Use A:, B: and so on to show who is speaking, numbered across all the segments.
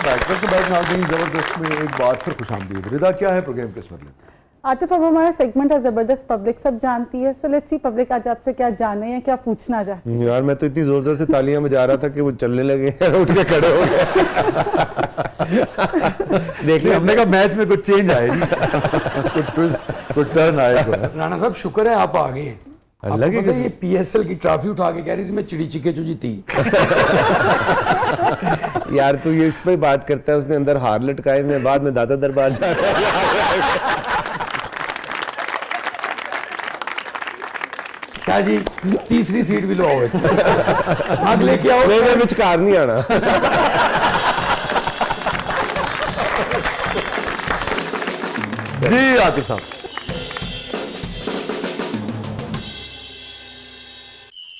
A: Welcome back नाज़रीन। जबरदस्त में एक बात फिर खुशामदीद। रिदा, क्या है प्रोग्राम किस मतलब?
B: आतिफ, अब हमारा सेगमेंट है जबरदस्त, पब्लिक सब जानती है। सो लेट्स सी पब्लिक आज आपसे क्या जाने या क्या पूछना चाहती है।
C: यार मैं तो इतनी जोर जोर से तालियां बजा रहा था कि वो चलने लगे उठ के खड़े हो गए।
A: देखिए हमने कहा मैच में कुछ चेंज आएगी, कुछ ट्विस्ट, कुछ टर्न आएगा।
D: राणा साहब शुक्र है आप आ गए हैं।
C: अल्लाह की
D: आपको पता है ये पीएसएल की ट्रॉफी उठा के कह रही थी मैं चिड़ी चिके जो जीती।
C: यार तू ये इस पे बात करता है, उसने अंदर हार लटकाए, मैं बाद में दादा दरबार जा रहा
D: शाह जी तीसरी सीट भी लो आओ, आग लेके आओ।
C: मैं विचकार नहीं आना।
A: जी आतिफ साहब,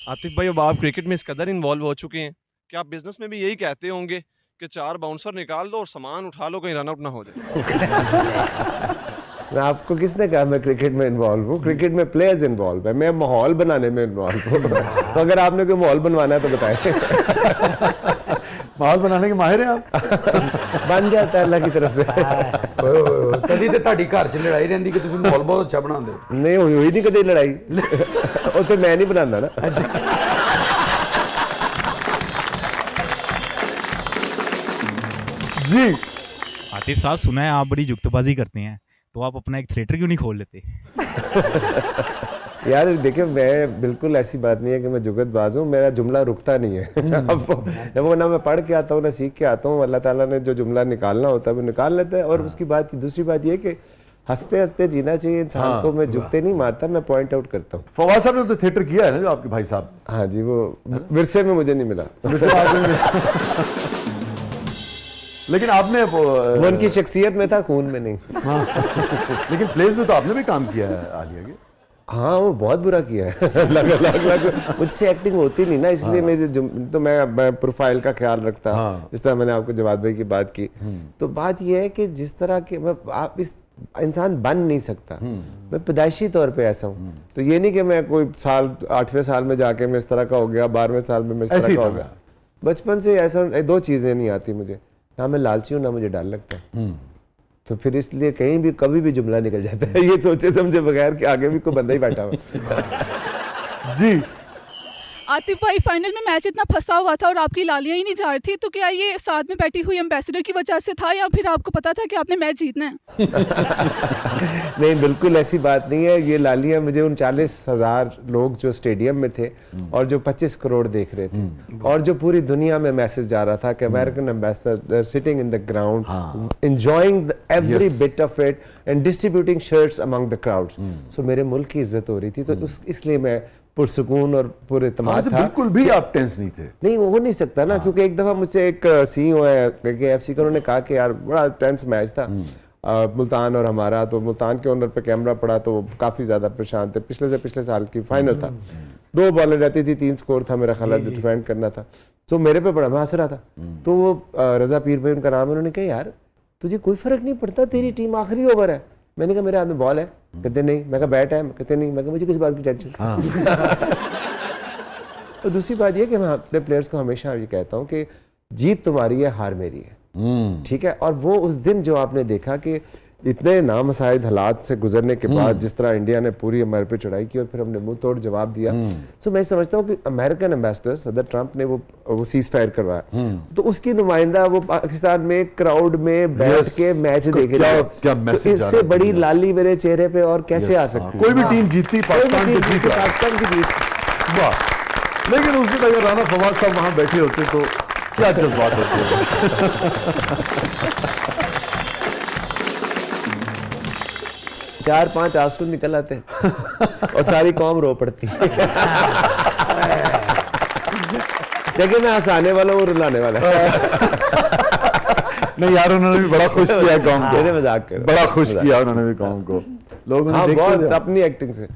E: आतिफ भाई, अब आप क्रिकेट में इस कदर इन्वॉल्व हो चुके हैं कि आप बिजनेस में भी यही कहते होंगे कि 4 बाउंसर निकाल लो और सामान उठा लो, कहीं रन आउट ना हो जाए।
C: आपको किसने कहा मैं क्रिकेट में इन्वॉल्व हूँ? क्रिकेट में प्लेयर्स इन्वॉल्व है, मैं माहौल बनाने में इन्वॉल्व हूँ। तो अगर आपने कोई माहौल बनवाना है तो बताएं।
A: माहौल बनाने के माहिर हैं आप।
C: बन जाता है अल्लाह की तरफ से।
D: कभी तो ਤੁਹਾਡੀ ਘਰ 'ਚ ਲੜਾਈ ਰਹਿੰਦੀ ਕਿ ਤੁਸੀਂ ਮਾਹੌਲ ਬਹੁਤ ਅੱਛਾ ਬਣਾਉਂਦੇ ਹੋ।
C: नहीं हुई नहीं कभी लड़ाई। वो तो मैं नहीं बनाता ना।
A: जी
F: आतिफ साहब, सुना है आप बड़ी जुगतबाजी करते हैं, तो आप अपना एक थिएटर क्यों नहीं खोल लेते?
C: यार देखिए, मैं बिल्कुल ऐसी बात नहीं है कि मैं जुगतबाज हूँ, मेरा जुमला रुकता नहीं है। अब वो ना मैं पढ़ के आता हूँ ना सीख के आता हूँ, अल्लाह ताला ने जो जुमला निकालना होता है वो निकाल लेता है। और उसकी बात, दूसरी बात ये कि हंसते हंसते जीना चाहिए इंसान को। मैं जुगते नहीं मारता, मैं पॉइंट आउट करता हूँ।
A: फवाद साहब ने तो थिएटर किया है ना, जो आपके भाई साहब।
C: हाँ जी, वो विरसे में मुझे नहीं मिला।
A: लेकिन आपने
C: वो उनकी शख्सियत में था, खून में नहीं।
A: लेकिन प्लेस में तो आपने भी काम किया है आलिया के।
C: हाँ, वो बहुत बुरा किया है। लग मुझसे एक्टिंग होती नहीं ना, इसलिए मेरी तो मैं प्रोफाइल का ख्याल रखता। जिस तरह मैंने आपको जवाद भाई की बात की, तो बात यह है कि जिस तरह के आप इस इंसान बन नहीं सकता। मैं पैदाइशी तौर पे ऐसा हूँ, तो ये नहीं कि मैं कोई साल 8वें साल में जाके मैं इस तरह का हो गया, 12वें साल में मैं इस तरह का हो गया। बचपन से ऐसा 2 चीजें नहीं आती मुझे, ना मैं लालची हूँ ना मुझे डर लगता है। तो फिर इसलिए कहीं भी कभी भी जुमला निकल जाता है, ये सोचे समझे बगैर कि आगे भी कोई बंदा ही बैठा हुआ।
A: जी
G: आतिफ भाई, फाइनल में मैच इतना फंसा हुआ था और आपकी लालियां ही नहीं जा रही थी, तो क्या ये साथ में बैठी हुई एम्बेसडर की वजह से था या फिर आपको पता था कि आपने मैच जीतना है?
C: नहीं, बिल्कुल ऐसी बात नहीं है। ये लालियां मुझे उन 40,000 लोग जो स्टेडियम में थे और जो 25 करोड़ देख रहे थे और जो पूरी दुनिया में मैसेज जा रहा था कि American ambassador sitting in the ground enjoying every bit of it and distributing shirts among the crowds. So मेरे मुल्क की इज्जत हो रही थी, तो इसलिए मैं पुरसुकून और पूरे तमाम था।
A: बिल्कुल भी आप टेंस नहीं थे।
C: नहीं, वो हो नहीं सकता ना, क्योंकि एक दफा मुझसे एक सीईओ है KFC का, उन्होंने कहा कि यार बड़ा टेंस मैच था मुल्तान और हमारा, तो मुल्तान के ओनर पे कैमरा पड़ा तो वो काफी ज्यादा परेशान थे। पिछले से पिछले साल की फाइनल था, 2 बॉलें रहती थी, 3 स्कोर था मेरा ख्याल, डिफेंड करना था। तो मेरे पे बड़ा मैं हंस रहा था, तो वो रजा पीर भाई उनका नाम है, उन्होंने कहा यार तुझे कोई फर्क नहीं पड़ता, तेरी टीम आखिरी ओवर है। मैंने कहा मेरे हाथ में बॉल है, कहते नहीं। मैं कहा बैट है, कहते नहीं। मैं कहा मुझे किस बात की टेंशन। और दूसरी बात ये कि मैं अपने प्लेयर्स को हमेशा ये कहता हूँ कि जीत तुम्हारी है, हार मेरी है, ठीक है। और वो उस दिन जो आपने देखा कि इतने नामसाइद हालात से गुजरने के बाद जिस तरह इंडिया ने पूरी हमारे पे चढ़ाई की और फिर हमने मुंह तोड़ जवाब दिया। सो मैं समझता हूँ कि अमेरिकन एम्बेसडर सदर ट्रंप ने वो सीज फायर करवाया, तो उसकी नुमाइंदा वो पाकिस्तान में क्राउड में बैठ के मैच देखे,
A: क्या मैसेज
C: इससे बड़ी लाली मेरे चेहरे पे और कैसे आ सकती?
A: कोई भी टीम जीतती, पाकिस्तान
C: की जीत।
A: वाह। लेकिन उस दिन अगर राना फवाद साहब वहां बैठे होते तो क्या जज्बात होते?
C: 4-5 आंसू निकल आते और सारी कौम रो पड़ती। देखिए, मैं हंसाने वाला हूँ, रुलाने वाला।
A: नहीं यार, उन्होंने भी बड़ा खुश किया कौम को।
C: मेरे मजाक कर,
A: बड़ा खुश किया उन्होंने भी कौम को। लोगों ने
C: बहुत अपनी एक्टिंग से।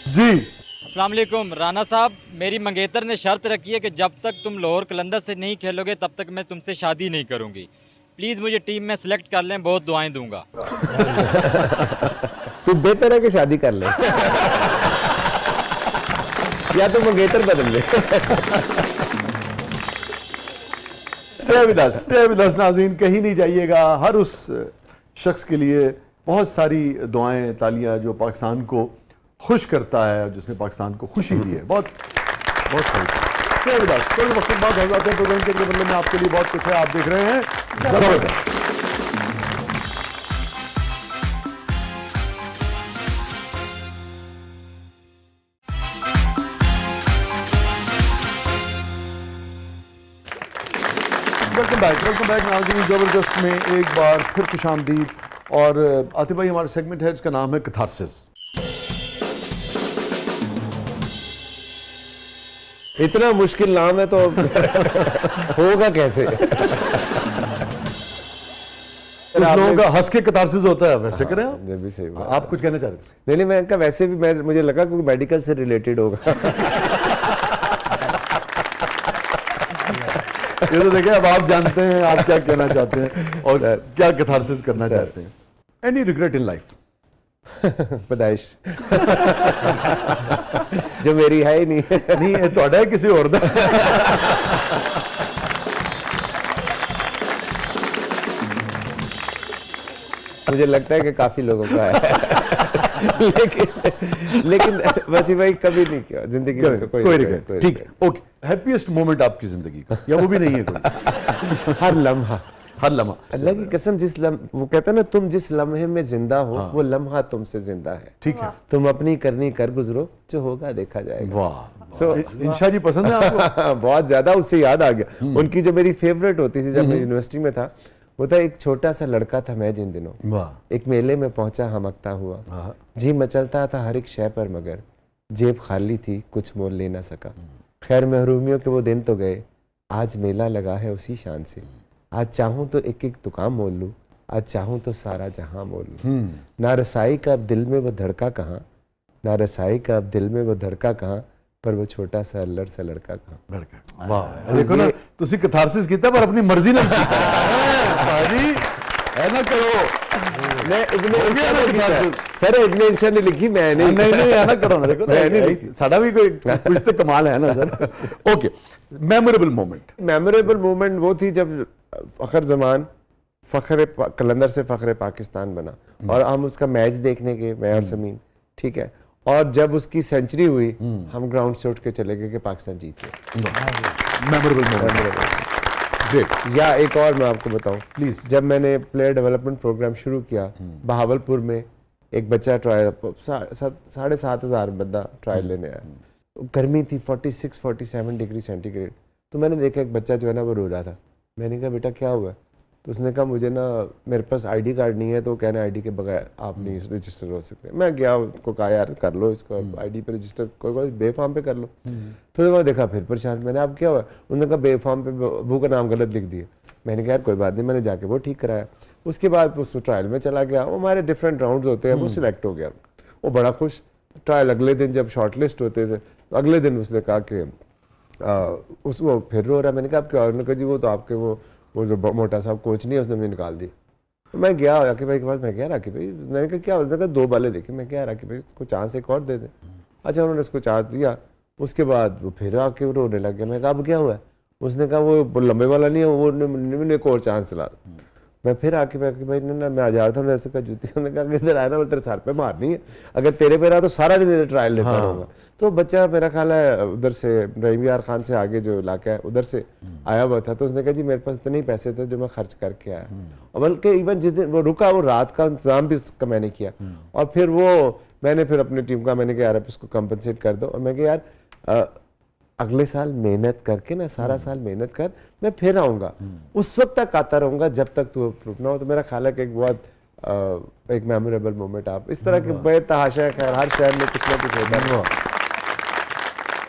A: जी
H: अस्सलाम वालेकुम राना साहब, मेरी मंगेतर ने शर्त रखी है कि जब तक तुम लाहौर कलंदर से नहीं खेलोगे तब तक मैं तुमसे शादी नहीं करूंगी। प्लीज़ मुझे टीम में सिलेक्ट कर लें, बहुत दुआएं दूंगा।
C: तू बेहतर है कि शादी कर ले या तो मंगेतर बदल ले।
A: स्टे विद अस नाज़रीन, कहीं नहीं जाइएगा। हर उस शख्स के लिए बहुत सारी दुआएं, तालियां जो पाकिस्तान को खुश करता है, जिसने पाकिस्तान को खुशी दी है। बहुत बहुत सारी। स्टे विद अस, थोड़े वक्त बाद हम आते हैं प्रोग्राम के अगले बदले में आपके लिए बहुत कुछ है। आप देख रहे हैं जबरदस्त। वेलकम बैक नाज़रीन, ज़बरदस्त में एक बार फिर खुशामदीद। और आतिफ भाई, हमारा सेगमेंट है जिसका नाम है कैथारसिस।
C: इतना मुश्किल नाम है तो होगा कैसे?
A: कुछ लोगों का हंस के कैथारसिस होता है, वैसे करें आप?
C: ये भी सही बात।
A: आप कुछ कहना चाह रहे थे?
C: नहीं, मैं इनका वैसे भी मुझे लगा क्योंकि मेडिकल से रिलेटेड होगा।
A: ये तो देखिए, अब आप जानते हैं आप क्या कहना चाहते हैं और क्या कैथारसिस करना चाहते हैं। Any regret in life?
C: पैदाइश जो मेरी है ही नहीं।
A: नहीं, ये ਤੁਹਾਡਾ है किसी और दा?
C: मुझे लगता है कि काफी लोगों का है। लेकिन वैसे भाई कभी नहीं किया जिंदगी में
A: कोई रिग्रेट। ठीक है, ओके। हैप्पीएस्ट मोमेंट आपकी जिंदगी का, या वो भी नहीं है कोई?
C: हर लम्हा,
A: हर लम्हा।
C: अल्लाह की कसम, वो कहता है ना, तुम जिस लम्हे में जिंदा हो वो लम्हा तुमसे जिंदा है।
A: ठीक है,
C: तुम अपनी करनी कर गुजरो, जो होगा देखा जाएगा।
A: वाह, इंशा जी पसंद है आपको?
C: बहुत ज्यादा। उससे याद आ गया उनकी जो मेरी फेवरेट होती थी जब मैं यूनिवर्सिटी में था, वो था एक छोटा सा लड़का था मैं जिन दिनों,
A: वाह,
C: एक मेले में पहुंचा हमकता हुआ, जी मचलता था हर एक शय पर मगर जेब खाली थी कुछ मोल ले ना सका। खैर महरूमियों के वो दिन तो गए, आज मेला लगा है उसी शान से। आज चाहूं तो एक एक दुकान मोल लूं, आज चाहूं तो सारा जहां मोल लूं। ना रसाई का अब दिल में वो धड़का कहाँ, ना रसाई का अब दिल में वो धड़का कहाँ, पर वो छोटा सा अल्लड़ सा लड़का कहाँ।
A: लड़का, वाह। देखो ना, तुसी कैथारसिस कीता पर अपनी मर्जी ਨਾਲ ਕੀਤਾ भाजी, है ना करो।
C: मैं इग्ने सर इग्ने इंशा ने लिखी, मैंने
A: नहीं है ना करो ना। देखो ना, साडा भी कोई कुछ तो कमाल है ना sir. Okay, memorable moment.
C: Memorable moment वो थी जब फखर जमान कलंदर से फखरे पाकिस्तान बना और हम उसका मैच देखने गए, मैं और समीन, ठीक है। और जब उसकी सेंचुरी हुई हम ग्राउंड से उठ के चले गए कि पाकिस्तान जीत गया।
A: Memorable moment, great.
C: या एक और मैं आपको बताऊं
A: प्लीज।
C: जब मैंने प्लेयर डेवलपमेंट प्रोग्राम शुरू किया बहावलपुर में, एक बच्चा ट्रायल 7,500 बंदा ट्रायल लेने आया। गर्मी थी 46-47 डिग्री सेंटीग्रेड। तो मैंने देखा एक बच्चा जो है ना वो रो रहा था। मैंने कहा बेटा क्या हुआ? तो उसने कहा मुझे ना मेरे पास आईडी कार्ड नहीं है, तो कहना आईडी के बगैर आप नहीं रजिस्टर हो सकते। मैं गया, उसको कहा यार कर लो इसको आईडी पे रजिस्टर, कोई बेफार्म पे कर लो। थोड़ी बार देखा फिर परेशान, मैंने आप क्या हुआ? उन्होंने कहा बेफार्म पे बहू का नाम गलत लिख दिया। मैंने कहा यार कोई बात नहीं, मैंने जाके वो ठीक कराया। उसके बाद उस ट्रायल में चला गया, वो हमारे डिफरेंट राउंड होते हैं, वो सिलेक्ट हो गया, वो बड़ा खुश। ट्रायल अगले दिन जब शॉर्ट लिस्ट होते थे तो अगले दिन उसने कहा कि उसको फिर रो रहा। मैंने कहा आप क्या? उन्होंने कहा जी वो तो आपके वो जो मोटा साहब कोच नहीं है उसने मुझे निकाल दी। तो मैं गया राकी भाई के पास, मैं गया राकी भाई, मैंने कहा क्या? उसने कहा 2 बालें देखे। मैं क्या राकी भाई इसको चांस एक और दे दे। अच्छा, उन्होंने उसको चांस दिया। उसके बाद वो फिर आके रोने लग गया। मैं कहा अब क्या हुआ? उसने कहा वो लंबे वाला नहीं है, वो मैंने एक और चांस दिला। मैं फिर आके भाई ना मैं आ जा रहा था, मैं ऐसे कहा जूती, उन्होंने कहा इधर आया ना, मैं तेरे सर पे मारनी है, अगर तेरे पे रहा तो सारा दिन इधर ट्रायल लेता रहूँगा। तो बच्चा मेरा ख्याल है उधर से रहीम यार खान से आगे जो इलाका है उधर से आया हुआ था। तो उसने कहा जी मेरे पास इतने ही पैसे थे जो मैं खर्च करके आया। और बल्कि इवन जिस दिन वो रुका वो रात का इंतजाम भी उसका मैंने किया। और फिर वो मैंने फिर अपनी टीम का मैंने कहा यार आप इसको कंपनसेट कर दो। और मैं कहा यार अगले साल मेहनत करके ना, सारा साल मेहनत कर, मैं फिर आऊँगा, उस वक्त तक आता रहूँगा जब तक तू अप्रूव ना हो। तो मेरा ख्याल है कि एक बहुत एक मेमोरेबल मोमेंट आप इस तरह के बेतहाशा है, हर शहर में कुछ ना कुछ होता है।